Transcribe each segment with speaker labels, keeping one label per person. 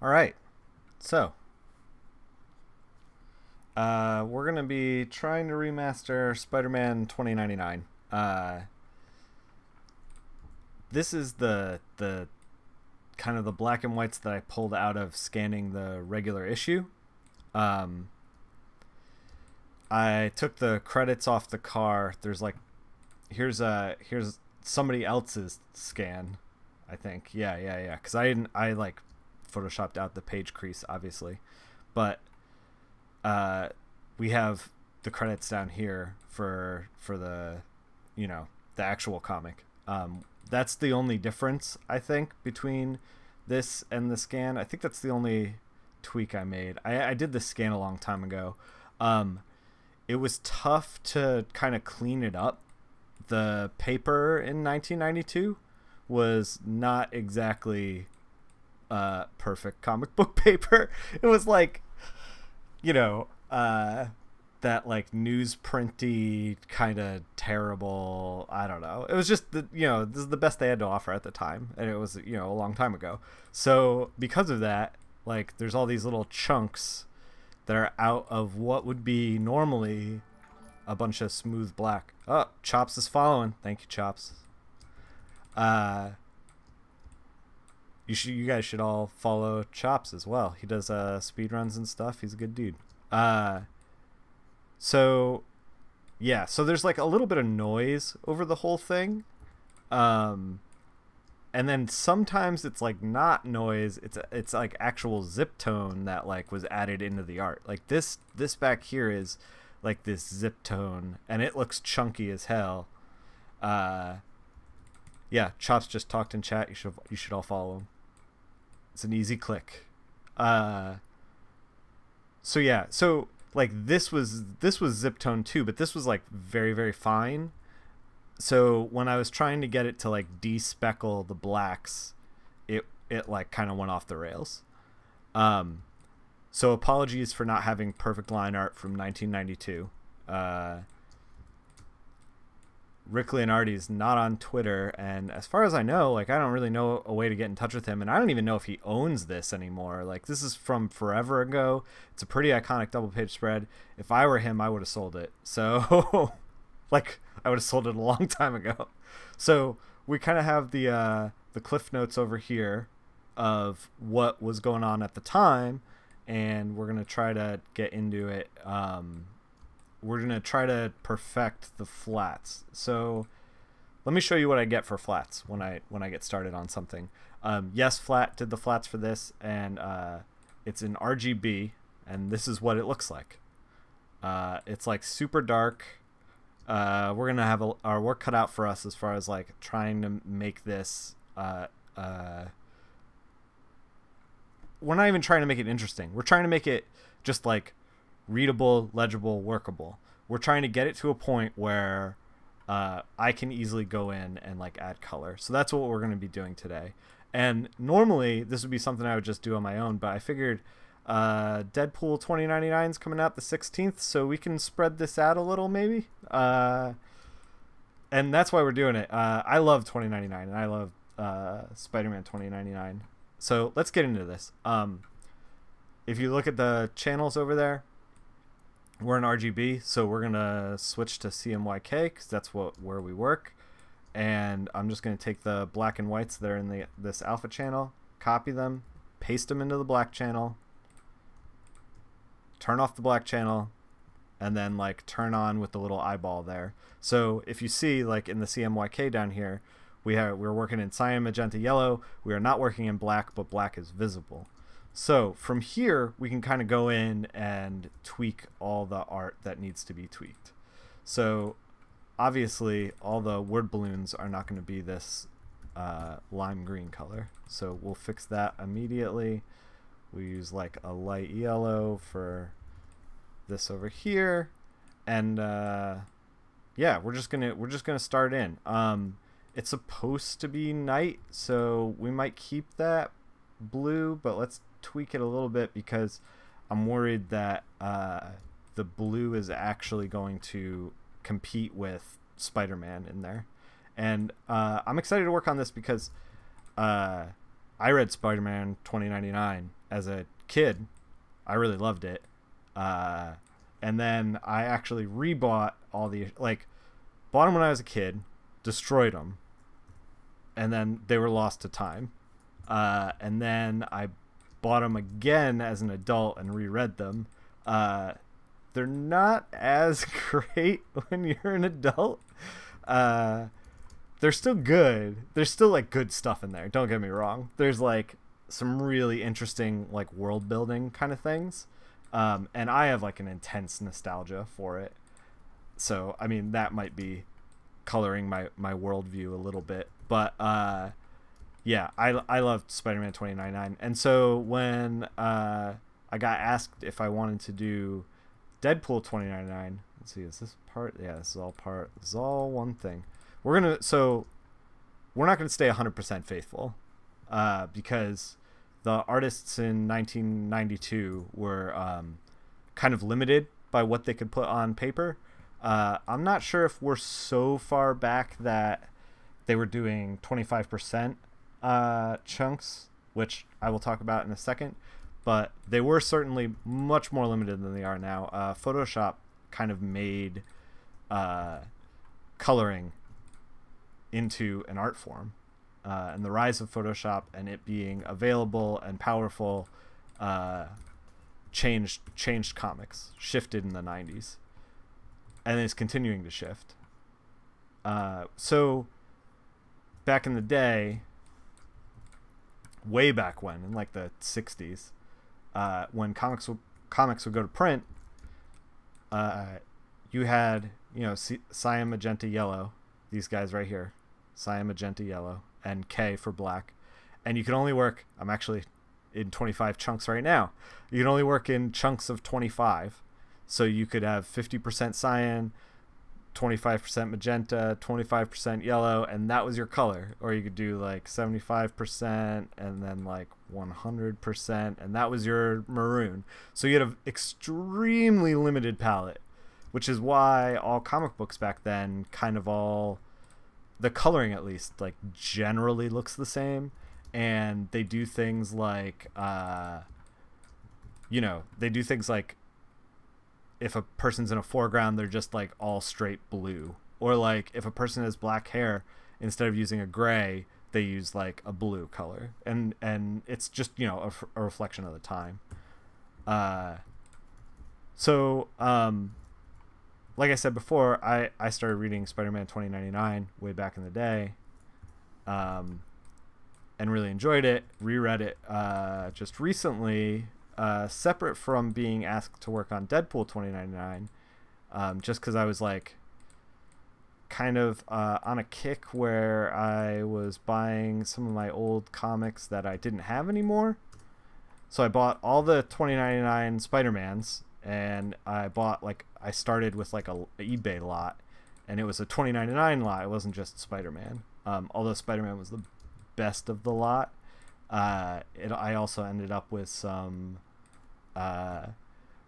Speaker 1: All right, so we're gonna be trying to remaster Spider-Man 2099. This is the kind of the black and whites that I pulled out of scanning the regular issue. Um, I took the credits off the car. There's like here's somebody else's scan, I think. Yeah. Because I like photoshopped out the page crease, obviously, but we have the credits down here for the the actual comic. That's the only difference, I think, between this and the scan. I think that's the only tweak I made. I did the scan a long time ago. It was tough to kind of clean it up. The paper in 1992 was not exactly perfect comic book paper. It was like, you know, that like newsprinty kind of terrible. I don't know. It was just this is the best they had to offer at the time, and it was a long time ago. So because of that, like there's all these little chunks that are out of what would be normally a bunch of smooth black. Oh, Chops is following. Thank you, Chops. You guys should all follow Chops as well. He does speed runs and stuff. He's a good dude. So yeah, so there's like a little bit of noise over the whole thing. And then sometimes it's like not noise, it's like actual zip tone that like was added into the art. Like this back here is like this zip tone, and it looks chunky as hell. Yeah, Chops just talked in chat. You should all follow him. It's an easy click. So yeah, so like this was zip tone too, but this was like very, very fine. So when I was trying to get it to like despeckle the blacks, it like kind of went off the rails. So apologies for not having perfect line art from 1992. Rick Leonardi is not on Twitter, and as far as I know, like I don't really know a way to get in touch with him, and I don't even know if he owns this anymore. Like this is from forever ago. It's a pretty iconic double page spread. If I were him, I would have sold it. So like I would have sold it a long time ago. So we kind of have the cliff notes over here of what was going on at the time, and we're gonna try to get into it. We're gonna try to perfect the flats. So let me show you what I get for flats when I get started on something. Yes, Flat did the flats for this, and it's in RGB, and this is what it looks like. It's like super dark. We're gonna have our work cut out for us as far as like trying to make this. We're not even trying to make it interesting. We're trying to make it just like readable, legible, workable. We're trying to get it to a point where I can easily go in and like add color. So that's what we're going to be doing today. And normally this would be something I would just do on my own, but I figured Deadpool 2099 is coming out the 16th, so we can spread this out a little maybe. And that's why we're doing it. I love 2099 and I love Spider-Man 2099. So let's get into this. If you look at the channels over there, we're in RGB, so we're gonna switch to CMYK because that's where we work. And I'm just gonna take the black and whites that are in this alpha channel, copy them, paste them into the black channel, turn off the black channel, and then like turn on with the little eyeball there. So if you see like in the CMYK down here, we're working in cyan, magenta, yellow. We are not working in black, but black is visible. So from here, we can kind of go in and tweak all the art that needs to be tweaked. So obviously, all the word balloons are not going to be this lime green color. So we'll fix that immediately. We use like a light yellow for this over here, and yeah, we're just gonna start in. It's supposed to be night, so we might keep that blue, but let's tweak it a little bit because I'm worried that the blue is actually going to compete with Spider-Man in there. And I'm excited to work on this because I read Spider-Man 2099 as a kid. I really loved it. And then I actually rebought all the, like, bought them when I was a kid, destroyed them, and then they were lost to time. And then I bought them again as an adult and reread them. They're not as great when you're an adult. They're still good. There's still like good stuff in there. Don't get me wrong. There's like some really interesting like world building kind of things. And I have like an intense nostalgia for it. So, I mean, that might be coloring my worldview a little bit. But, yeah, I loved Spider-Man 2099. And so when I got asked if I wanted to do Deadpool 2099, let's see, is this part? Yeah, this is all part. This is all one thing. We're not going to stay 100% faithful because the artists in 1992 were kind of limited by what they could put on paper. I'm not sure if we're so far back that they were doing 25% chunks, which I will talk about in a second, but they were certainly much more limited than they are now. Photoshop kind of made coloring into an art form, and the rise of Photoshop and it being available and powerful changed comics, shifted in the 90s, and is continuing to shift. So back in the day, way back when, in like the 60s, when comics would go to print, you had, you know, cyan, magenta, yellow, these guys right here, cyan, magenta, yellow, and K for black. And you can only work, I'm actually in 25 chunks right now, you can only work in chunks of 25. So you could have 50% cyan, 25% magenta, 25% yellow, and that was your color. Or you could do like 75% and then like 100%, and that was your maroon. So you had an extremely limited palette, which is why all comic books back then kind of all, the coloring at least, like generally looks the same. And they do things like, you know, they do things like, if a person's in a foreground, they're just like all straight blue. Or like if a person has black hair, instead of using a gray, they use like a blue color. And it's just, you know, a reflection of the time. So like I said before, I started reading Spider-Man 2099 way back in the day, and really enjoyed it. Reread it just recently, separate from being asked to work on Deadpool 2099, just because I was like kind of on a kick where I was buying some of my old comics that I didn't have anymore. So I bought all the 2099 Spider-Mans, and I started with like a eBay lot, and it was a 2099 lot. It wasn't just Spider-Man, although Spider-Man was the best of the lot. I also ended up with some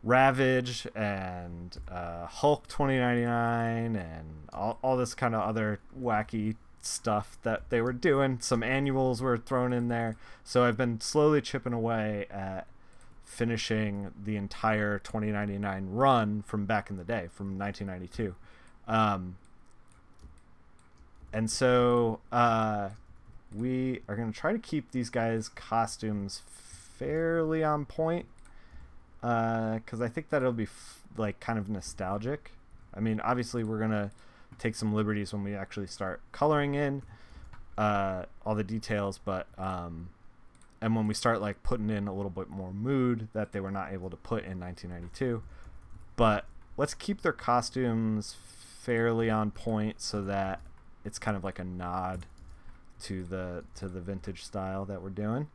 Speaker 1: Ravage and Hulk 2099 and all this kind of other wacky stuff that they were doing. Some annuals were thrown in there. So I've been slowly chipping away at finishing the entire 2099 run from back in the day, from 1992. And so we are going to try to keep these guys' costumes fairly on point, because I think that it'll be like kind of nostalgic. I mean, obviously we're going to take some liberties when we actually start coloring in all the details, but and when we start like putting in a little bit more mood that they were not able to put in 1992. But let's keep their costumes fairly on point so that it's kind of like a nod to the vintage style that we're doing.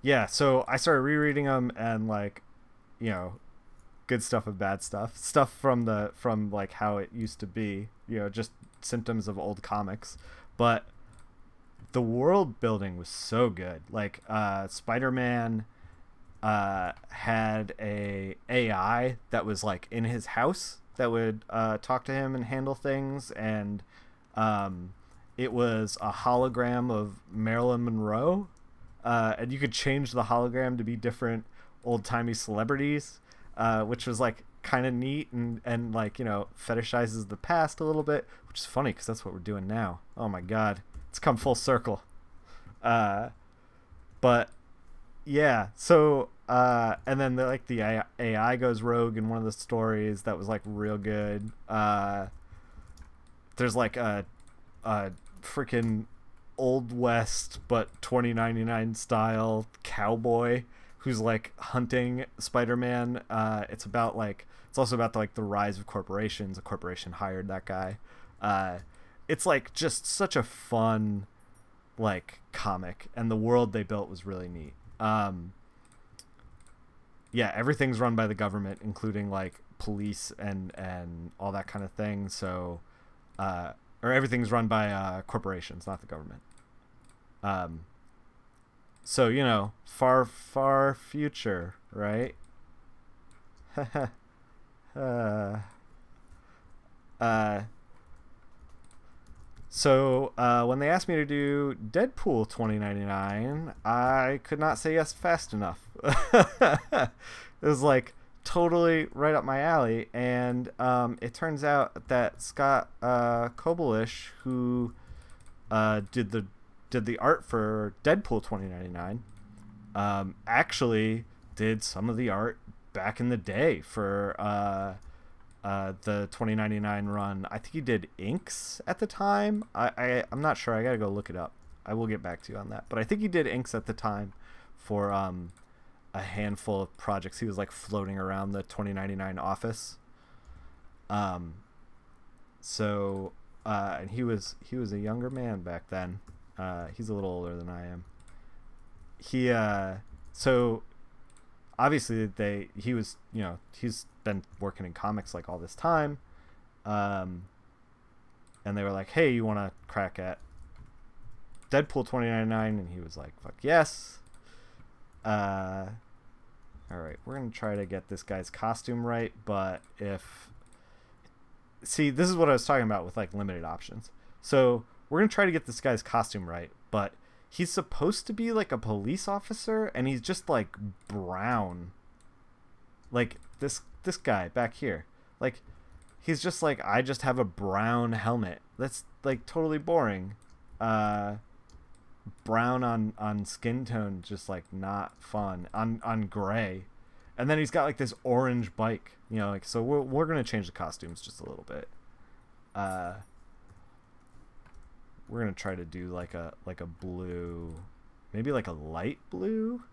Speaker 1: Yeah, so I started rereading them, and like, you know, good stuff and bad stuff from like how it used to be, you know, just symptoms of old comics. But the world building was so good. Like Spider-Man had a AI that was like in his house that would talk to him and handle things, and it was a hologram of Marilyn Monroe, and you could change the hologram to be different old-timey celebrities, which was like kind of neat, and like, you know, fetishizes the past a little bit, which is funny because that's what we're doing now. Oh my god, it's come full circle. But yeah, so and then the AI goes rogue in one of the stories that was like real good. There's like a freaking Old West but 2099 style cowboy who's like hunting Spider-Man. It's about like, it's also about like the rise of corporations. A corporation hired that guy. It's like just such a fun like comic, and the world they built was really neat. Yeah, everything's run by the government, including like police and all that kind of thing. So or everything's run by corporations, not the government. So, you know, far future, right? So when they asked me to do Deadpool 2099, I could not say yes fast enough. It was like totally right up my alley, and it turns out that Scott Kobelish, who did the art for Deadpool 2099, actually did some of the art back in the day for the 2099 run. I think he did inks at the time. I'm not sure. I gotta go look it up. I will get back to you on that. But I think he did inks at the time for a handful of projects. He was like floating around the 2099 office. So and he was a younger man back then. He's a little older than I am. He so obviously he was, you know, he's been working in comics like all this time, and they were like, hey, you want to crack at Deadpool 2099? And he was like, fuck yes. All right, we're gonna try to get this guy's costume right, but see, this is what I was talking about with like limited options. So we're gonna try to get this guy's costume right, but he's supposed to be like a police officer, and he's just like brown. Like this guy back here. Like, he's just like, I just have a brown helmet. That's like totally boring. Brown on skin tone, just like not fun. On gray. And then he's got like this orange bike. You know, like, so we're gonna change the costumes just a little bit. We're gonna try to do like a blue, maybe like a light blue.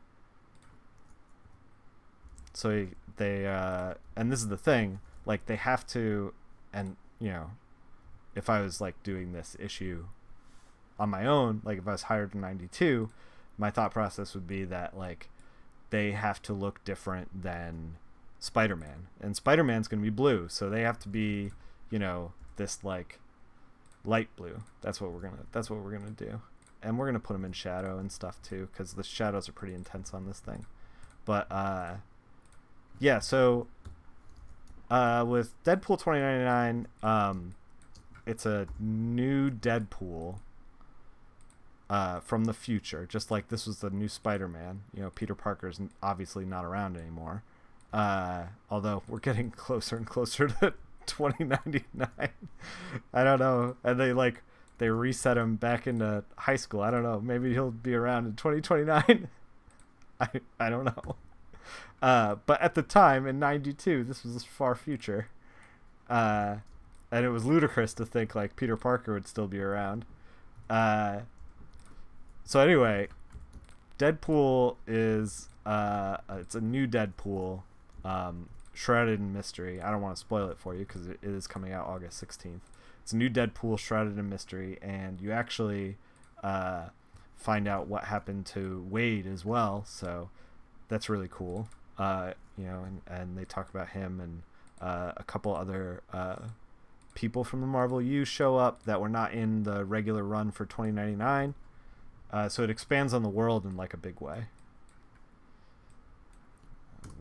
Speaker 1: So they and this is the thing, like they have to, and you know, if I was like doing this issue on my own, like if I was hired in 92, my thought process would be that like they have to look different than Spider-Man, and Spider-Man's gonna be blue, so they have to be, you know, this like light blue. That's what we're gonna do, and we're gonna put them in shadow and stuff too, because the shadows are pretty intense on this thing. But yeah, so with Deadpool 2099, it's a new Deadpool from the future, just like this was the new Spider-Man. You know, Peter Parker's obviously not around anymore, although we're getting closer and closer to 2099. I don't know, and they reset him back into high school. I don't know, maybe he'll be around in 2029. I don't know. But at the time in 92, this was far future, and it was ludicrous to think like Peter Parker would still be around. So anyway, Deadpool is it's a new Deadpool, shrouded in mystery. I don't want to spoil it for you because it is coming out August 16th. It's a new Deadpool shrouded in mystery, and you actually find out what happened to Wade as well. So that's really cool. You know, and they talk about him, and a couple other people from the Marvel U show up that were not in the regular run for 2099. So it expands on the world in like a big way.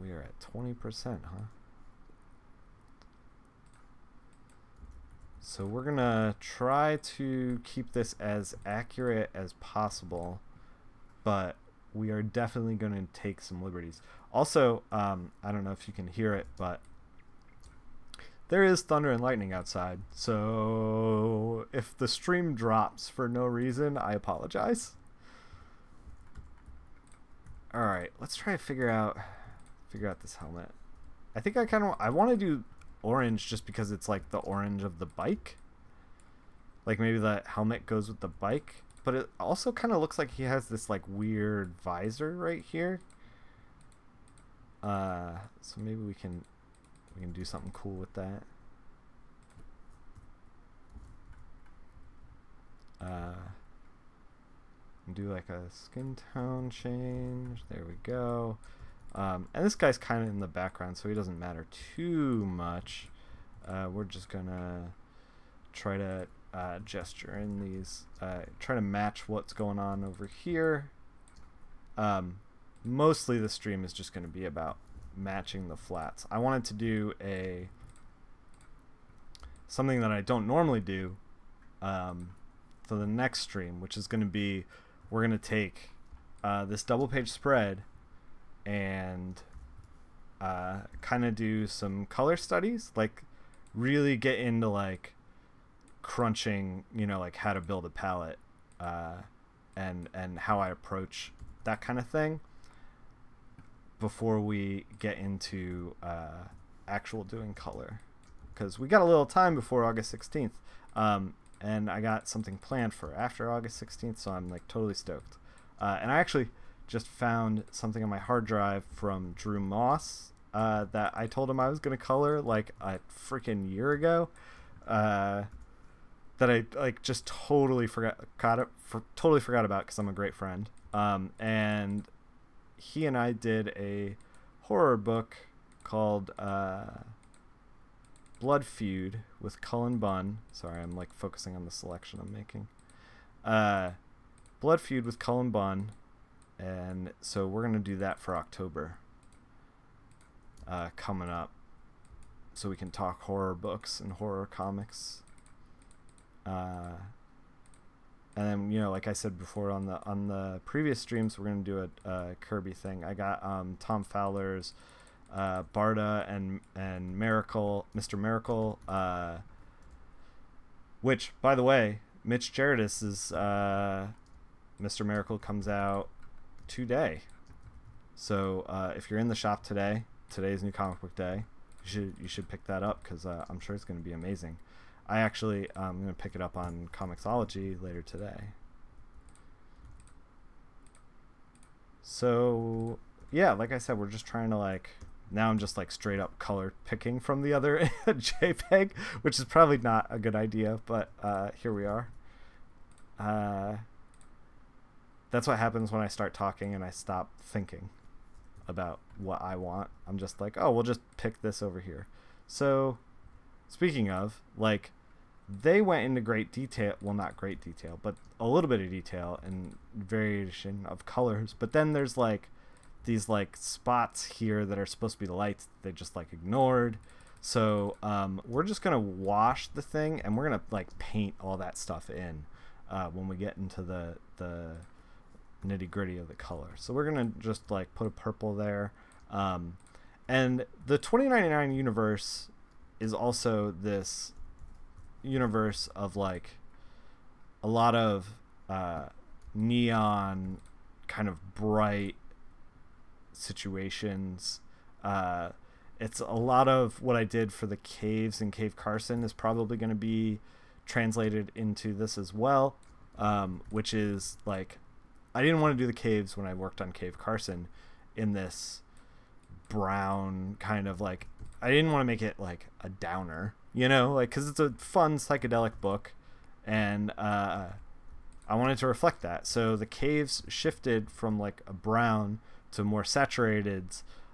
Speaker 1: We are at 20%, huh? So we're gonna try to keep this as accurate as possible, but we are definitely going to take some liberties. Also, I don't know if you can hear it, but there is thunder and lightning outside. So if the stream drops for no reason, I apologize. All right, let's try to figure out this helmet. I think I want to do orange just because it's like the orange of the bike. Like maybe the helmet goes with the bike, but it also kind of looks like he has this like weird visor right here. So maybe we can do something cool with that. Do like a skin tone change. There we go. And this guy's kind of in the background, so he doesn't matter too much. We're just gonna try to gesture in these, try to match what's going on over here. Mostly the stream is just going to be about matching the flats. I wanted to do something that I don't normally do for the next stream, which is going to be, we're going to take this double page spread and kind of do some color studies, like really get into like crunching, you know, like how to build a palette and how I approach that kind of thing before we get into actual doing color, because we got a little time before August 16th, and I got something planned for after August 16th, so I'm like totally stoked. And I actually just found something on my hard drive from Drew Moss that I told him I was going to color like a freaking year ago, that I like just totally forgot about because I'm a great friend. And he and I did a horror book called Blood Feud with Cullen Bunn. Sorry, I'm like focusing on the selection I'm making. Blood Feud with Cullen Bunn, and so we're gonna do that for October coming up, so we can talk horror books and horror comics. And then, you know, like I said before on the previous streams, we're gonna do a Kirby thing. I got Tom Fowler's Barda and Miracle, Mr. Miracle, which, by the way, Mitch Gerardis's Mr. Miracle comes out today. So if you're in the shop today, today's New Comic Book Day, you should pick that up, because I'm sure it's going to be amazing. I actually I'm going to pick it up on Comixology later today. So yeah, like I said, we're just trying to like, now I'm just like straight up color picking from the other JPEG, which is probably not a good idea, but here we are. That's what happens when I start talking and I stop thinking about what I want. I'm just like, oh, we'll just pick this over here. So speaking of, like, they went into great detail, well, not great detail, but a little bit of detail and variation of colors, but then there's like these like spots here that are supposed to be the lights that they just like ignored. So we're just gonna wash the thing and we're gonna like paint all that stuff in when we get into the nitty gritty of the color. So we're gonna just like put a purple there, and the 2099 universe is also this universe of like a lot of neon kind of bright situations. It's a lot of what I did for the caves in Cave Carson is probably going to be translated into this as well, which is like, I didn't want to do the caves when I worked on Cave Carson in this brown kind of like, I didn't want to make it like a downer, you know, like, because it's a fun psychedelic book, and I wanted to reflect that. So the caves shifted from like a brown to more saturated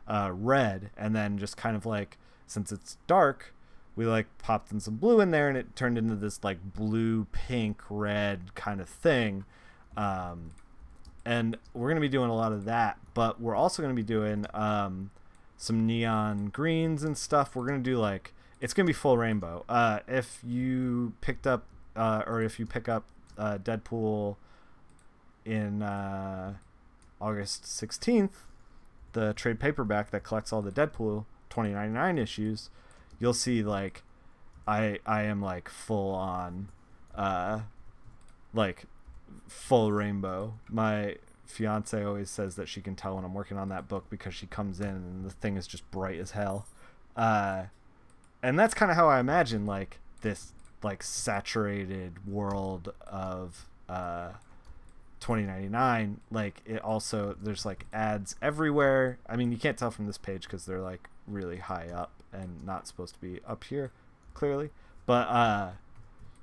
Speaker 1: red, and then just kind of like, since it's dark, we like popped in some blue in there, and it turned into this like blue, pink, red kind of thing. And we're going to be doing a lot of that, but we're also going to be doing some neon greens and stuff. We're going to do like, it's gonna be full rainbow. If you picked up or if you pick up Deadpool in August 16th, the trade paperback that collects all the Deadpool 2099 issues, you'll see like I am like full on like full rainbow. My fiance always says that she can tell when I'm working on that book because she comes in and the thing is just bright as hell. And that's kind of how I imagine like this like saturated world of 2099. Like it also, there's like ads everywhere. I mean, you can't tell from this page because they're like really high up and not supposed to be up here clearly, but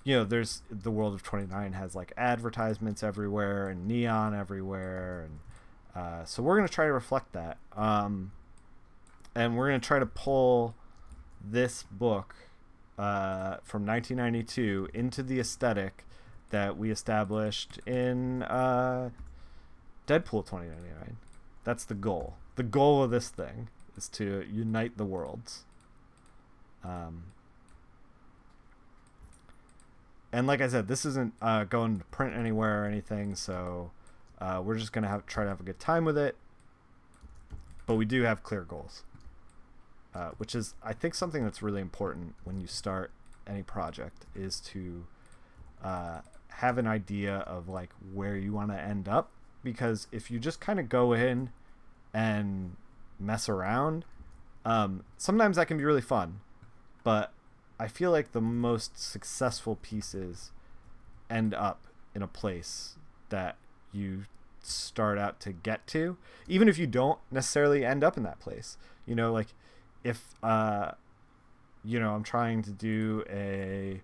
Speaker 1: you know, there's the world of 29 has like advertisements everywhere and neon everywhere, and so we're going to try to reflect that, and we're going to try to pull this book from 1992 into the aesthetic that we established in Deadpool 2099. That's the goal. The goal of this thing is to unite the worlds. And like I said, this isn't going to print anywhere or anything, so we're just going to try to have a good time with it. But we do have clear goals, which is, I think, something that's really important when you start any project, is to have an idea of like where you want to end up. Because if you just kind of go in and mess around, sometimes that can be really fun, but I feel like the most successful pieces end up in a place that you start out to get to, even if you don't necessarily end up in that place. You know, like if you know, I'm trying to do a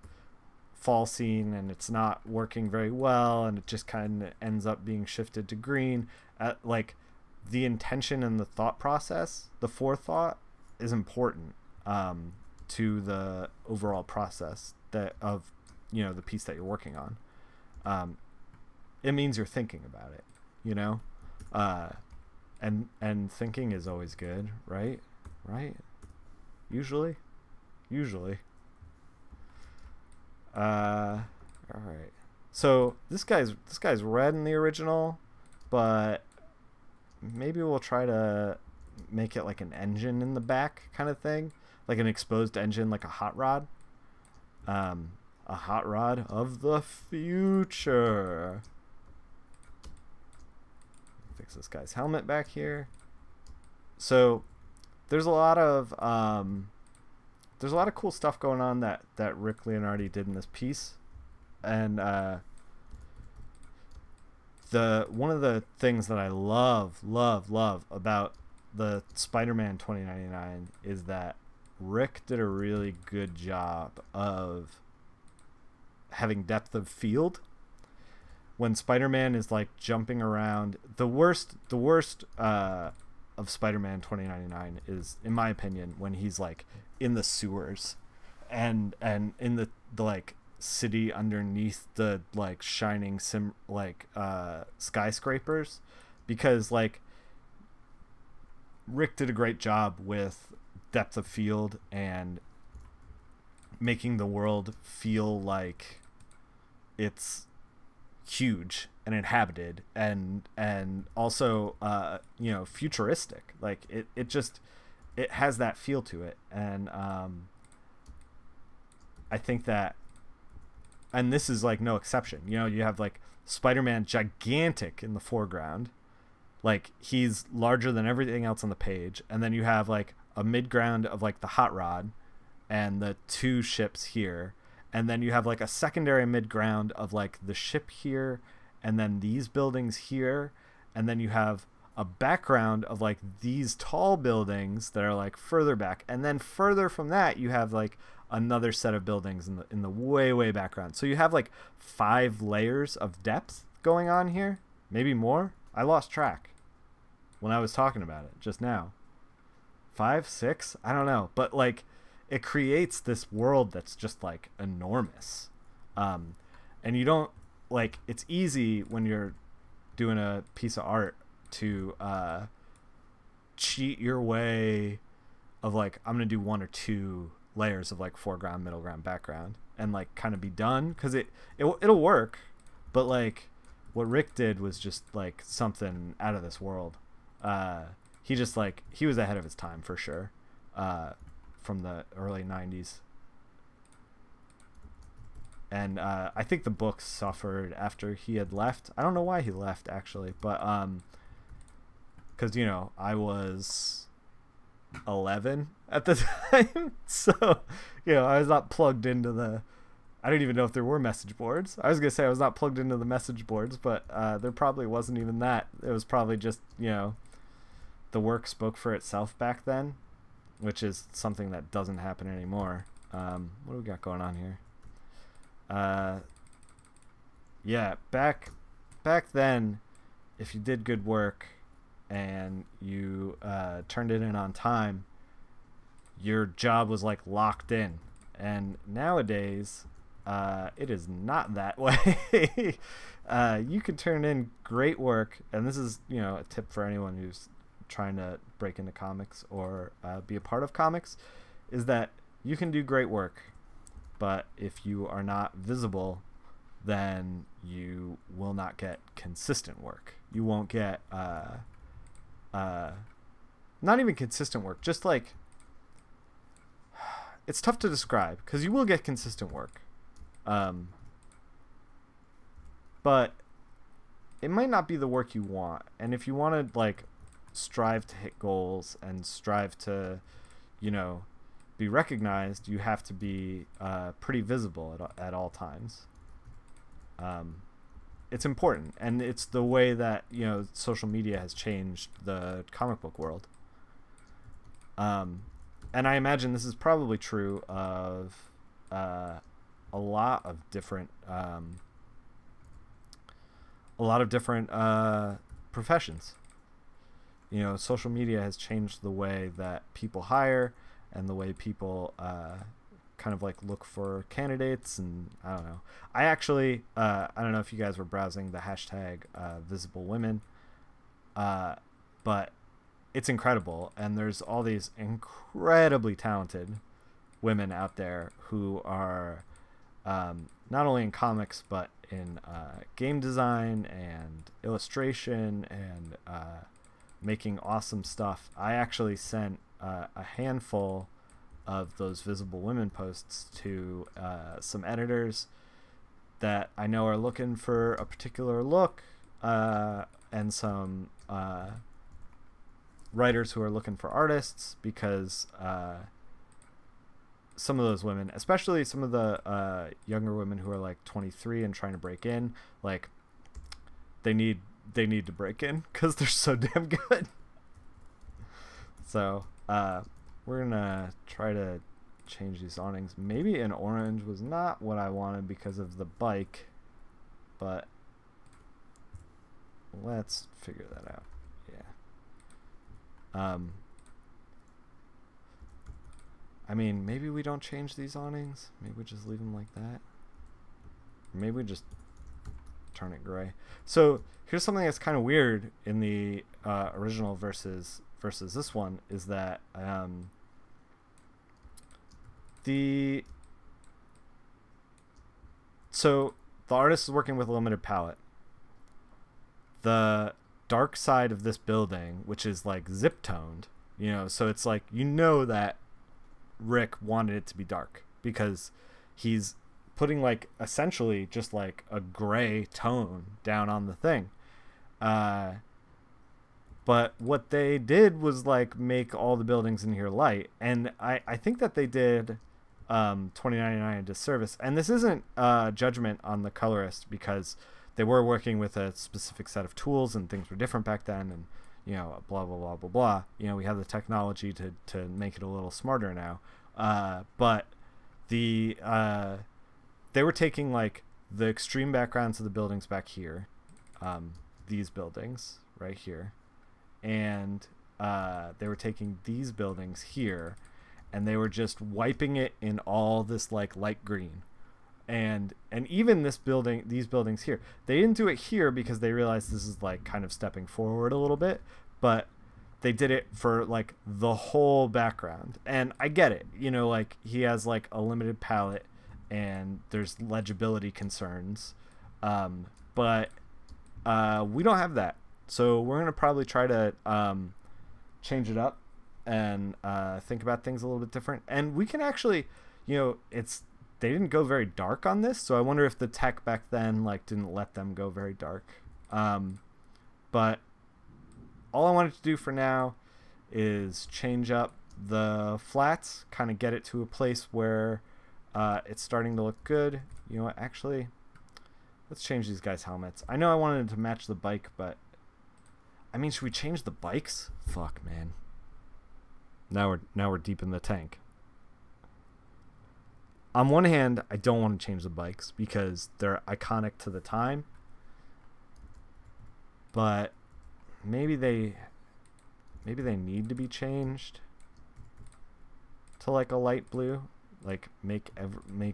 Speaker 1: fall scene and it's not working very well and it just kind of ends up being shifted to green, like the intention and the thought process, the forethought, is important to the overall process that of, you know, the piece that you're working on. It means you're thinking about it, you know, and thinking is always good, right? Usually. All right. So this guy's red in the original, but maybe we'll try to make it like an engine in the back kind of thing, like an exposed engine, like a hot rod. A hot rod of the future. Fix this guy's helmet back here. So there's a lot of cool stuff going on that Rick Leonardi did in this piece, and one of the things that I love about the Spider-Man 2099 is that Rick did a really good job of having depth of field. When Spider-Man is like jumping around, the worst of Spider-Man 2099 is, in my opinion, when he's like in the sewers and in the like city underneath the like shining skyscrapers, because like Rick did a great job with depth of field and making the world feel like it's huge and inhabited and also you know, futuristic. Like it has that feel to it, and I think that, and this is like no exception. You know, you have like Spider-Man gigantic in the foreground, like he's larger than everything else on the page, and then you have like a midground of like the hot rod and the two ships here, and then you have like a secondary midground of like the ship here and then these buildings here, and then you have a background of like these tall buildings that are like further back, and then further from that you have like another set of buildings in the way background. So you have like 5 layers of depth going on here, maybe more. I lost track when I was talking about it just now. 5, 6, I don't know, but like it creates this world that's just like enormous. And you don't, like, it's easy when you're doing a piece of art to cheat your way of like, I'm gonna do 1 or 2 layers of like foreground, middle ground, background, and like kind of be done, because it'll work. But like what Rick did was just like something out of this world. He just like, he was ahead of his time for sure, from the early 90s. And I think the book suffered after he had left. I don't know why he left, actually, but because, you know, I was 11 at the time, so, you know, I was not plugged into the, I didn't even know if there were message boards. I was gonna say I was not plugged into the message boards, but there probably wasn't even that. It was probably just, you know, the work spoke for itself back then, which is something that doesn't happen anymore. What do we got going on here? Yeah, back then, if you did good work and you turned it in on time, your job was like locked in. And nowadays, it is not that way. You can turn in great work, and this is, you know, a tip for anyone who's trying to break into comics or be a part of comics, is that you can do great work, but if you are not visible, then you will not get consistent work. You won't get not even consistent work, just like, it's tough to describe, because you will get consistent work, but it might not be the work you want. And if you want to like strive to hit goals and strive to, you know, be recognized, you have to be pretty visible at all times. It's important, and it's the way that, you know, social media has changed the comic book world. And I imagine this is probably true of a lot of different professions. You know, social media has changed the way that people hire and the way people kind of like look for candidates. And I don't know. I actually, I don't know if you guys were browsing the hashtag visible women, but it's incredible. And there's all these incredibly talented women out there who are not only in comics, but in game design and illustration and making awesome stuff. I actually sent a handful of those visible women posts to some editors that I know are looking for a particular look, and some writers who are looking for artists, because some of those women, especially some of the younger women who are like 23 and trying to break in, like they need to break in because they're so damn good. So we're gonna try to change these awnings. Maybe an orange was not what I wanted because of the bike, but let's figure that out. Yeah. I mean, maybe we don't change these awnings. Maybe we just leave them like that. Maybe we just turn it gray. So here's something that's kind of weird in the original versus this one, is that so the artist is working with a limited palette. The dark side of this building, which is like zip toned, you know, so it's like, you know, that Rick wanted it to be dark because he's putting like essentially just like a gray tone down on the thing. But what they did was like make all the buildings in here light, and I think that they did 2099 a disservice. And this isn't judgment on the colorist, because they were working with a specific set of tools and things were different back then, and you know, blah blah blah blah blah. You know, we have the technology to make it a little smarter now. But they were taking like the extreme backgrounds of the buildings back here, these buildings right here, and they were taking these buildings here, and they were just wiping it in all this like light green. And even these buildings here, they didn't do it here because they realized this is like kind of stepping forward a little bit, but they did it for like the whole background, and I get it. You know, like he has like a limited palette, and there's legibility concerns, but we don't have that, so we're gonna probably try to change it up and think about things a little bit different. And we can actually, you know, they didn't go very dark on this, so I wonder if the tech back then like didn't let them go very dark. But all I wanted to do for now is change up the flats, kind of get it to a place where it's starting to look good. You know what, actually, let's change these guys' helmets. I know I wanted to match the bike, but I mean, should we change the bikes? Fuck, man. Now we're deep in the tank. On one hand, I don't want to change the bikes because they're iconic to the time. But maybe they need to be changed to like a light blue, like make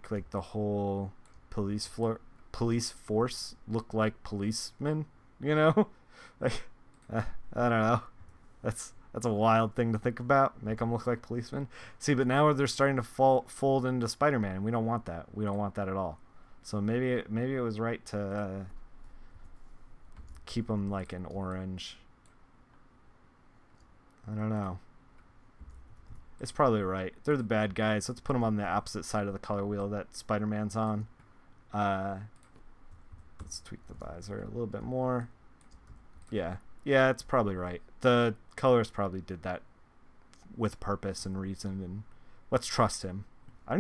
Speaker 1: like the whole police force look like policemen, you know? Like I don't know. That's a wild thing to think about. Make them look like policemen. See, but now they're starting to fold into Spider-Man, and we don't want that. We don't want that at all. So maybe it was right to keep them like in orange. I don't know. It's probably right. They're the bad guys. Let's put them on the opposite side of the color wheel that Spider-Man's on. Let's tweak the visor a little bit more. Yeah, it's probably right. The colorist probably did that with purpose and reason, and let's trust him. I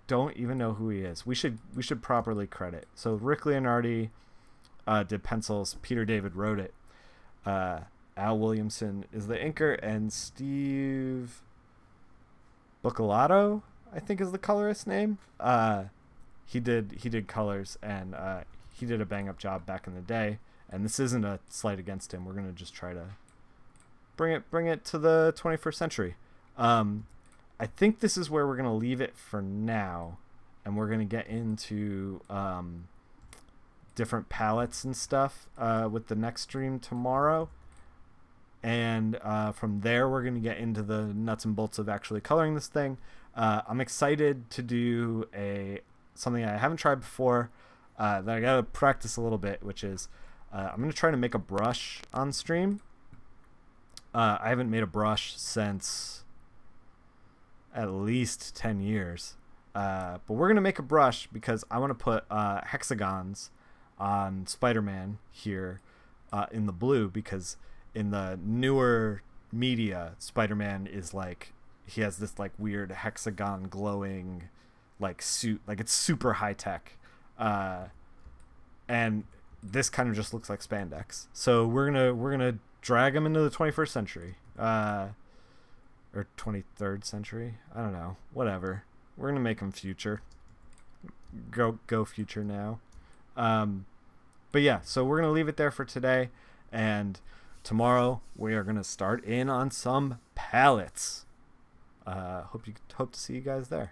Speaker 1: don't even know who he is. We should properly credit. So Rick Leonardi did pencils. Peter David wrote it. Al Williamson is the inker, and Steve Bucalato, I think, is the colorist name. He did colors, and he did a bang up job back in the day. And this isn't a slight against him. We're gonna just try to bring it to the 21st century. I think this is where we're gonna leave it for now, and we're gonna get into different palettes and stuff with the next stream tomorrow. And from there, we're gonna get into the nuts and bolts of actually coloring this thing. I'm excited to do something I haven't tried before that I gotta practice a little bit, which is I'm going to try to make a brush on stream. I haven't made a brush since at least 10 years. But we're going to make a brush because I want to put hexagons on Spider-Man here in the blue, because in the newer media, Spider-Man is like, he has this like weird hexagon glowing like suit, like it's super high tech. And this kind of just looks like spandex. So we're gonna drag him into the 21st century, or 23rd century. I don't know. Whatever. We're gonna make him future. Go future now. But yeah. So we're gonna leave it there for today, and tomorrow we are gonna start in on some palettes. Hope to see you guys there.